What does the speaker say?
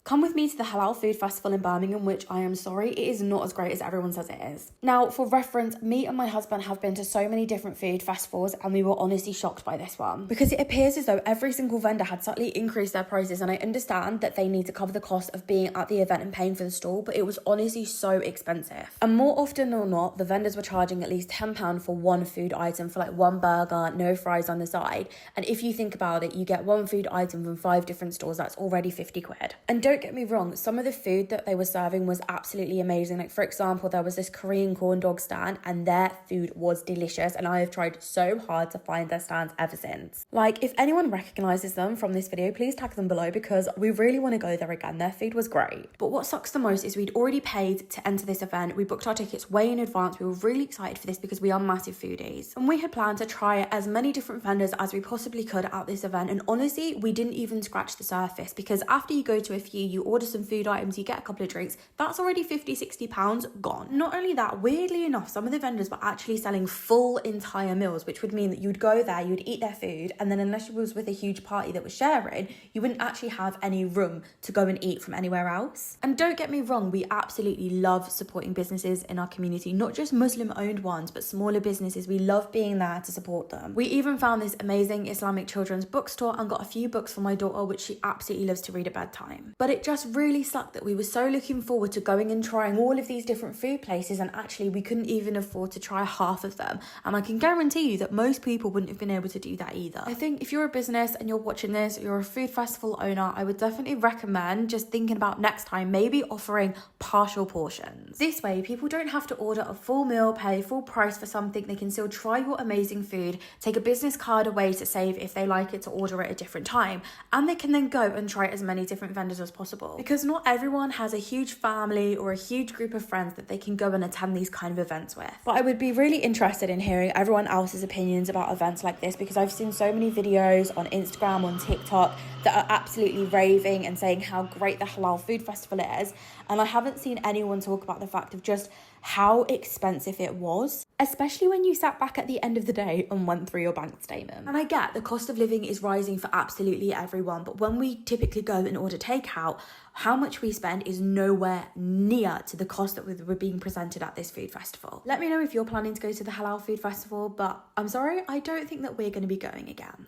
Come with me to the Halal Food Festival in Birmingham, which I am sorry, it is not as great as everyone says it is. Now, for reference, me and my husband have been to so many different food festivals and we were honestly shocked by this one. Because it appears as though every single vendor had slightly increased their prices, and I understand that they need to cover the cost of being at the event and paying for the stall, but it was honestly so expensive. And more often than not, the vendors were charging at least £10 for one food item, for like one burger, no fries on the side. And if you think about it, you get one food item from 5 different stores, that's already 50 quid. And don't get me wrong, some of the food that they were serving was absolutely amazing. Like, for example, there was this Korean corn dog stand and their food was delicious, and I have tried so hard to find their stands ever since. Like, if anyone recognizes them from this video, please tag them below because we really want to go there again. Their food was great. But what sucks the most is we'd already paid to enter this event. We booked our tickets way in advance. We were really excited for this because we are massive foodies, and we had planned to try as many different vendors as we possibly could at this event. And honestly, we didn't even scratch the surface, because after you go to a few, you order some food items, you get a couple of drinks, that's already £50-60 gone. Not only that, weirdly enough, some of the vendors were actually selling full entire meals, which would mean that you'd go there, you'd eat their food, and then unless you was with a huge party that was sharing, you wouldn't actually have any room to go and eat from anywhere else. And don't get me wrong, we absolutely love supporting businesses in our community, not just Muslim owned ones, but smaller businesses. We love being there to support them. We even found this amazing Islamic children's bookstore and got a few books for my daughter, which she absolutely loves to read at bedtime. But it just really sucked that we were so looking forward to going and trying all of these different food places, and actually we couldn't even afford to try half of them. And I can guarantee you that most people wouldn't have been able to do that either. I think if you're a business and you're watching this, you're a food festival owner, I would definitely recommend just thinking about next time maybe offering partial portions. This way people don't have to order a full meal, pay full price for something. They can still try your amazing food, take a business card away to save if they like it to order at a different time, and they can then go and try as many different vendors as possible. Because not everyone has a huge family or a huge group of friends that they can go and attend these kind of events with. But I would be really interested in hearing everyone else's opinions about events like this, because I've seen so many videos on Instagram, on TikTok, that are absolutely raving and saying how great the Halal Food Festival is, and I haven't seen anyone talk about the fact of just how expensive it was, especially when you sat back at the end of the day and went through your bank statement. And I get the cost of living is rising for absolutely everyone, but when we typically go and order takeout, how much we spend is nowhere near to the cost that we're being presented at this food festival. Let me know if you're planning to go to the Halal Food Festival, but I'm sorry, I don't think that we're going to be going again.